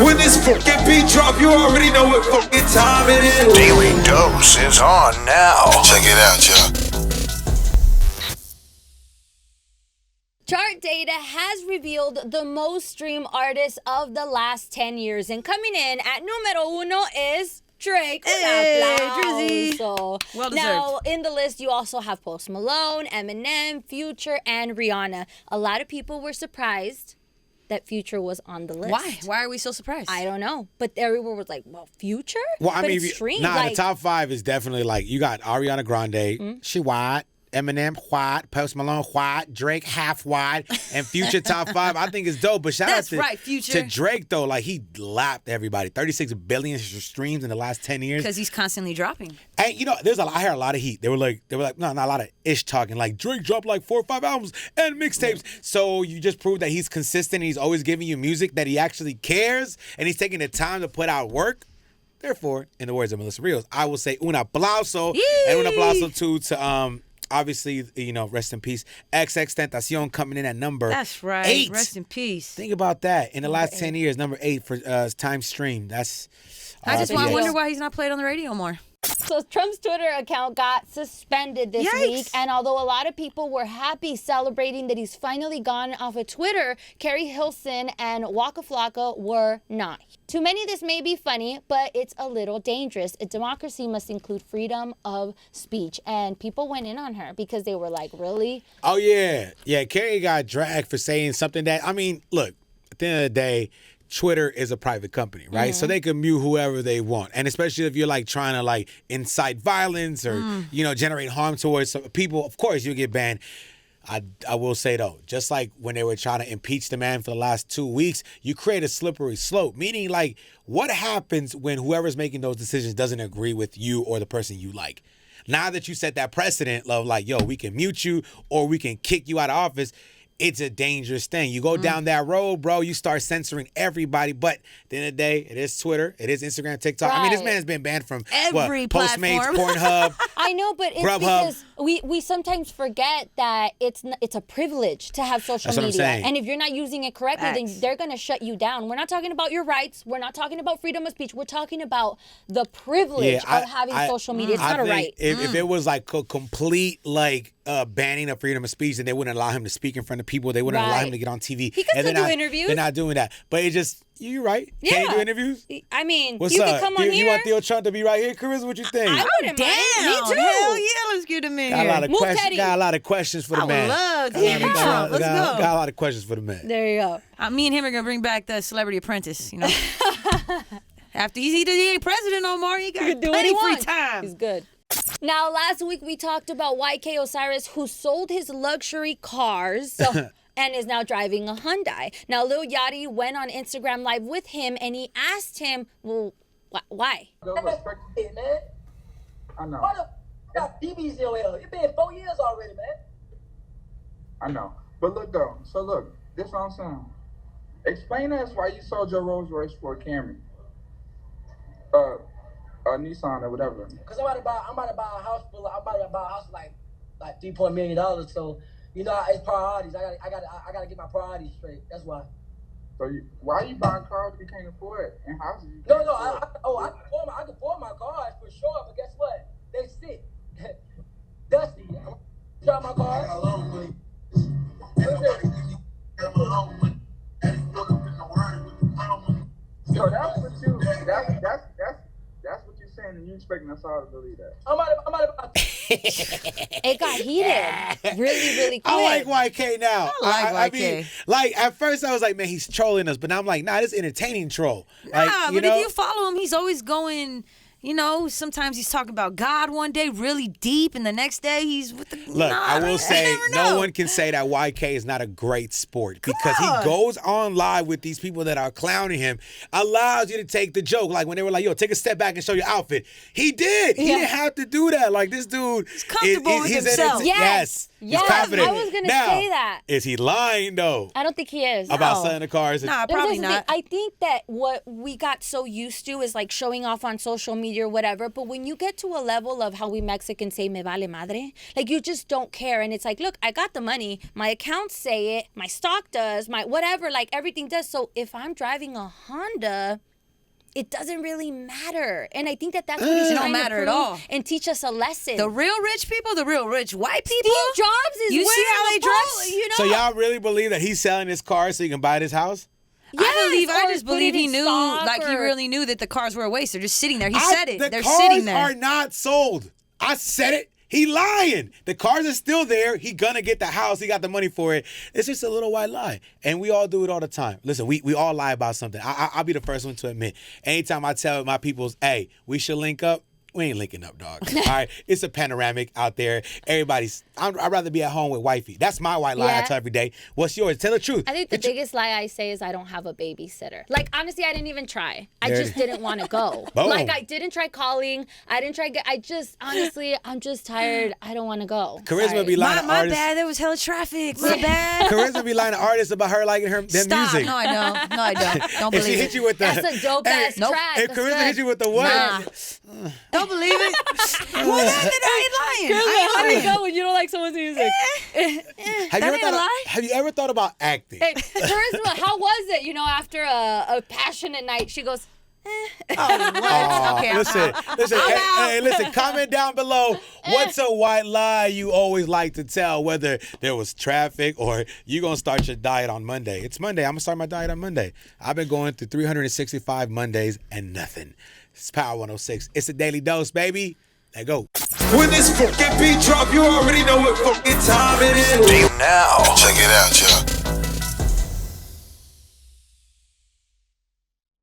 When this fucking beat drop, you already know what fucking time it is. Daily Dose is on now. Check it out, y'all. Chart data has revealed the most streamed artists of the last 10 years. And coming in at numero uno is Drake. Hey, Drizzy. Well deserved. Now, in the list, you also have Post Malone, Eminem, Future, and Rihanna. A lot of people were surprised that Future was on the list. Why? Why are we so surprised? I don't know. But everyone was like, well, Future? Well, I but mean, it's streamed. the top 5 is definitely like, you got Ariana Grande, she white, Eminem, white, Post Malone, white, Drake, half white, and Future top 5. I think it's dope. But shout out to Drake, though. Like, he lapped everybody. 36 billion streams in the last 10 years. Because he's constantly dropping. And, you know, I heard a lot of heat. They were like, no, not a lot of ish talking. Like, Drake dropped like 4 or 5 albums and mixtapes. So you just proved that he's consistent. He's always giving you music that he actually cares. And he's taking the time to put out work. Therefore, in the words of Melissa Rios, I will say un aplauso. And un aplauso, too, to... obviously, you know, rest in peace. XXXTentacion coming in at number 8. That's right. Rest in peace. Think about that. In the last 10 years, number 8 for time stream. That's. I just wonder why he's not played on the radio more. So Trump's Twitter account got suspended this week, and although a lot of people were happy celebrating that he's finally gone off of Twitter, Keri Hilson and Waka Flocka were not. To many, this may be funny, but it's a little dangerous. A democracy must include freedom of speech, and people went in on her because they were like, really? Oh, yeah. Yeah, Keri got dragged for saying something that, I mean, look, at the end of the day, Twitter is a private company, right? So they can mute whoever they want. And especially if you're like trying to like incite violence or, you know, generate harm towards people, of course you'll get banned. I will say though, just like when they were trying to impeach the man for the last 2 weeks, you create a slippery slope. Meaning like, what happens when whoever's making those decisions doesn't agree with you or the person you like? Now that you set that precedent of like, yo, we can mute you or we can kick you out of office, it's a dangerous thing. You go down that road, bro, you start censoring everybody. But at the end of the day, it is Twitter, it is Instagram, TikTok. Right. I mean, this man's been banned from every Postmates, platform. Pornhub. I know, but it's because we sometimes forget that it's a privilege to have social That's what I'm media. saying. And if you're not using it correctly, then they're going to shut you down. We're not talking about your rights. We're not talking about freedom of speech. We're talking about the privilege of having social media. It's not a right. If it was like a complete like banning of freedom of speech, then they wouldn't allow him to speak in front of people. They wouldn't allow him to get on TV. He could still do interviews. They're not doing that. But it just, you're right. Yeah. Can you do interviews? I mean, What's you up? can come on here. You want Theo Trump to be right here, Chris? What you think? I wouldn't mind. Me too. Hell yeah, let's get him in Got a lot of here. questions. Got a lot of questions for the man. I would love to hear Trump. Let's go. Got a lot of questions for the man. There you go. Me and him are going to bring back the Celebrity Apprentice, you know. After he ain't president no more, he got plenty free time. He's good. Now, last week we talked about YK Osiris, who sold his luxury cars and is now driving a Hyundai. Now, Lil Yachty went on Instagram Live with him, and he asked him, well, why? Man. I know. Why the got DBs in your ear? It's been 4 years already, man. I know. But look, though. So, look. This is what I'm saying. Explain to us why you sold your Rolls Royce for a Camry. Nissan or whatever. Cause I'm about to buy a house for like $3 million. So you know it's priorities. I gotta get my priorities straight. That's why. So why are you buying cars you can't afford and houses you No, can't afford? I can afford my cars for sure. But guess what? They sit dusty. Drive my car. So that's what you. That's what you're saying, and you expecting us all to believe that. I'm about It got heated really quick. I like YK now. I like YK. I mean, like, at first I was like, man, he's trolling us. But now I'm like, nah, this is entertaining troll. Like, but if you follow him, he's always going... You know, sometimes he's talking about God one day really deep, and the next day he's with the... Look, I will say, no one can say that YK is not a great sport because he goes on live with these people that are clowning him, allows you to take the joke. Like when they were like, yo, take a step back and show your outfit. He did. He didn't have to do that. Like this dude... He's comfortable with himself. Yes. He's confident. I was going to now, say that. Is he lying, though? I don't think he is. About selling the cars? Nah, probably not. I think that what we got so used to is like showing off on social media media or whatever, but when you get to a level of how we Mexicans say, me vale madre, like you just don't care. And it's like, look, I got the money. My accounts say it. My stock does. My whatever, like everything does. So if I'm driving a Honda, it doesn't really matter. And I think that that's what he's trying to prove at all. and teach us a lesson. The real rich people, the real rich white people. Steve Jobs is You see how wearing they a dress? polo, you know? So y'all really believe that he's selling his car so he can buy this house? Yes, I or just put believe it he in knew, stock like he or- really knew that the cars were a waste. They're just sitting there. He said it. They're cars sitting there. are not sold. I said it. He lying. The cars are still there. He gonna get the house. He got the money for it. It's just a little white lie. And we all do it all the time. Listen, we all lie about something. I'll be the first one to admit. Anytime I tell my peoples, hey, we should link up, we ain't linking up, dog. All right? It's a panoramic out there. I'd rather be at home with wifey. That's my white lie I Yeah. tell every day. What's yours? Tell the truth. I think the biggest lie I say is I don't have a babysitter. Like, honestly, I didn't even try. I just didn't want to go. Boom. Like, I didn't try calling. I didn't try honestly, I'm just tired. I don't want to go. Charisma Sorry. be lying to My artists. bad. There was hella traffic. My bad. Charisma be lying to artists about her liking their Stop. music. No, I don't. No, I don't. Don't If she believe hit it. you with the, That's a dope-ass Nope. track. If That's Charisma good. hit you with the what? Nah. Don't believe it. Well, then I ain't lying. How do you go when you don't like someone's music? Have you ever thought about acting? Hey, Charisma, how was it? You know, after a passionate night, she goes, Aw, Okay, listen. Hey, listen. Comment down below. What's a white lie you always like to tell? Whether there was traffic or you gonna start your diet on Monday. It's Monday. I'm gonna start my diet on Monday. I've been going through 365 Mondays and nothing. It's Power 106. It's a daily dose, baby. Let go. When this fucking beat drop, you already know what fucking time it is. Now, check it out, y'all.